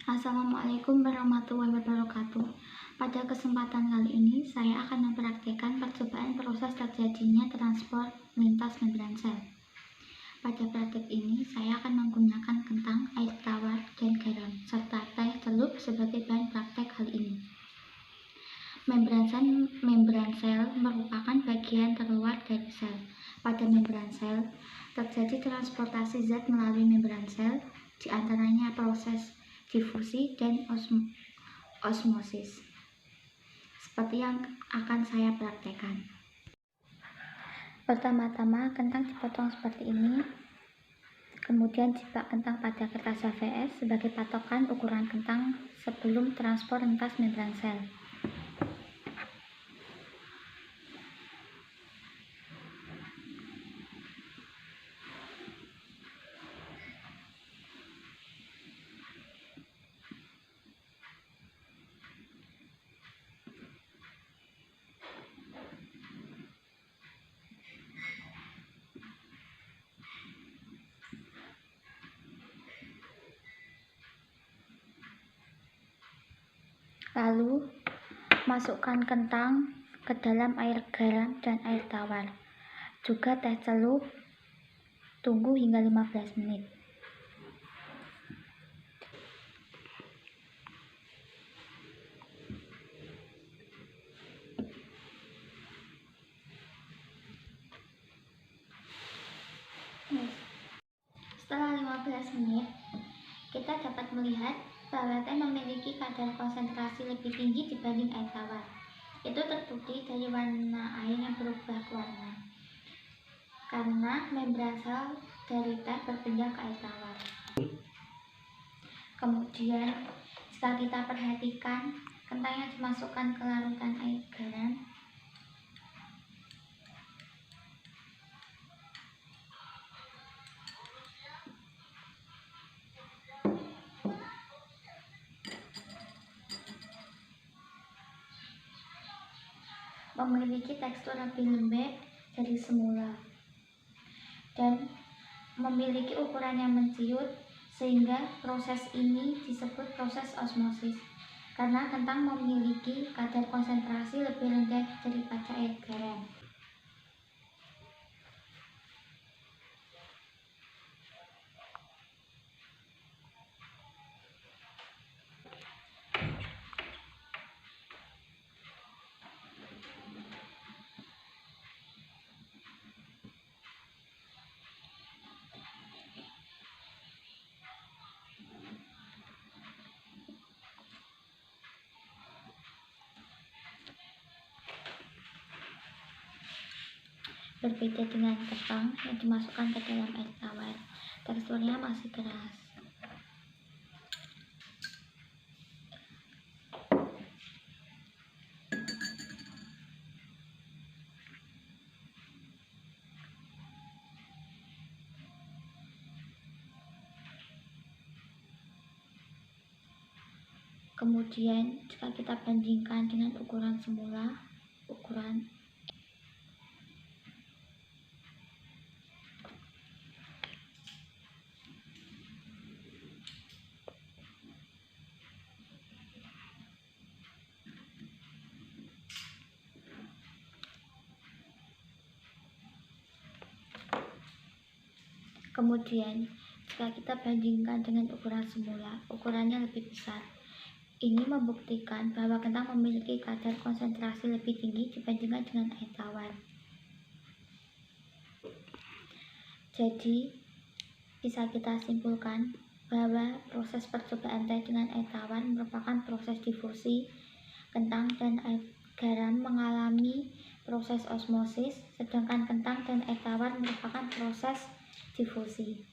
Assalamualaikum warahmatullahi wabarakatuh. Pada kesempatan kali ini, saya akan mempraktikkan percobaan proses terjadinya transport lintas membran sel. Pada praktik ini, saya akan menggunakan kentang, air tawar, dan garam, serta teh celup sebagai bahan praktek kali ini. Membran sel merupakan bagian terluar dari sel. Pada membran sel, terjadi transportasi zat melalui membran sel, di antaranya proses difusi dan osmosis, seperti yang akan saya praktekkan. Pertama-tama, kentang dipotong seperti ini, kemudian dibak kentang pada kertas HVS sebagai patokan ukuran kentang sebelum transport lintas membran sel. Lalu, masukkan kentang ke dalam air garam dan air tawar, juga teh celup. Tunggu hingga 15 menit. Setelah 15 menit, kita dapat melihat bahwa teh memiliki kadar konsentrasi lebih tinggi dibanding air tawar. Itu terbukti dari warna air yang berubah warna, karena membran sel dari teh berpindah ke air tawar. Kemudian, jika kita perhatikan, kentang yang dimasukkan ke larutan air garam memiliki tekstur lebih lembek dari semula dan memiliki ukuran yang menciut, sehingga proses ini disebut proses osmosis, karena kentang memiliki kadar konsentrasi lebih rendah daripada air garam. Berbeda dengan kentang yang dimasukkan ke dalam air tawar, teksturnya masih keras. Kemudian, jika kita bandingkan dengan ukuran semula, ukurannya lebih besar. Ini membuktikan bahwa kentang memiliki kadar konsentrasi lebih tinggi dibandingkan dengan air tawar. Jadi, bisa kita simpulkan bahwa proses percobaan teh dengan air tawar merupakan proses difusi. Kentang dan air garam mengalami proses osmosis, sedangkan kentang dan air tawar merupakan proses difusi.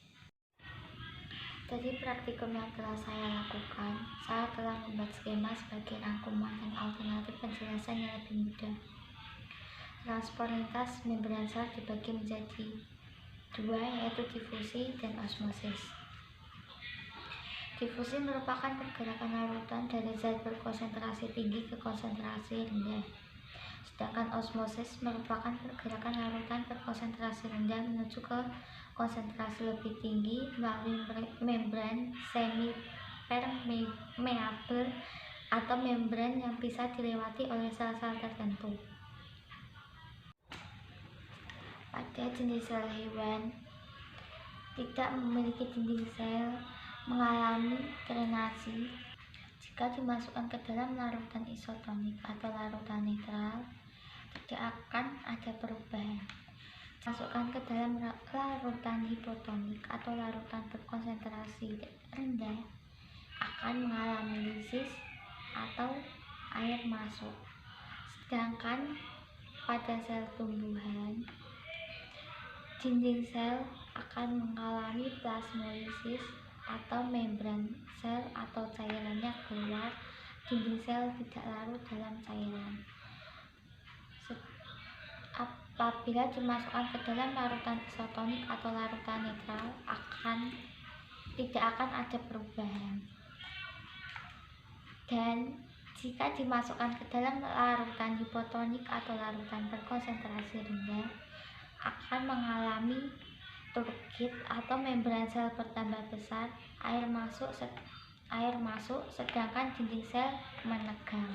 Dari praktikum yang telah saya lakukan, saya telah membuat skema sebagai rangkuman dan alternatif penjelasan yang lebih mudah. Transport lintas membran sel dibagi menjadi dua, yaitu difusi dan osmosis. Difusi merupakan pergerakan larutan dari zat berkonsentrasi tinggi ke konsentrasi rendah, sedangkan osmosis merupakan pergerakan larutan berkonsentrasi rendah menuju ke konsentrasi lebih tinggi melalui membran semi permeabel atau membran yang bisa dilewati oleh sel-sel tertentu. Pada jenis sel hewan tidak memiliki dinding sel mengalami drenasi. Jika dimasukkan ke dalam larutan isotonik atau larutan netral, tidak akan ada perubahan. Masukkan ke dalam larutan hipotonik atau larutan berkonsentrasi rendah, akan mengalami lisis atau air masuk. Sedangkan pada sel tumbuhan, dinding sel akan mengalami plasmolisis atau membran sel atau cairannya keluar, dinding sel tidak larut dalam cairan. Apabila dimasukkan ke dalam larutan isotonik atau larutan netral, tidak akan ada perubahan. Dan jika dimasukkan ke dalam larutan hipotonik atau larutan berkonsentrasi rendah, akan mengalami turgid atau membran sel bertambah besar, air masuk sedangkan dinding sel menegang.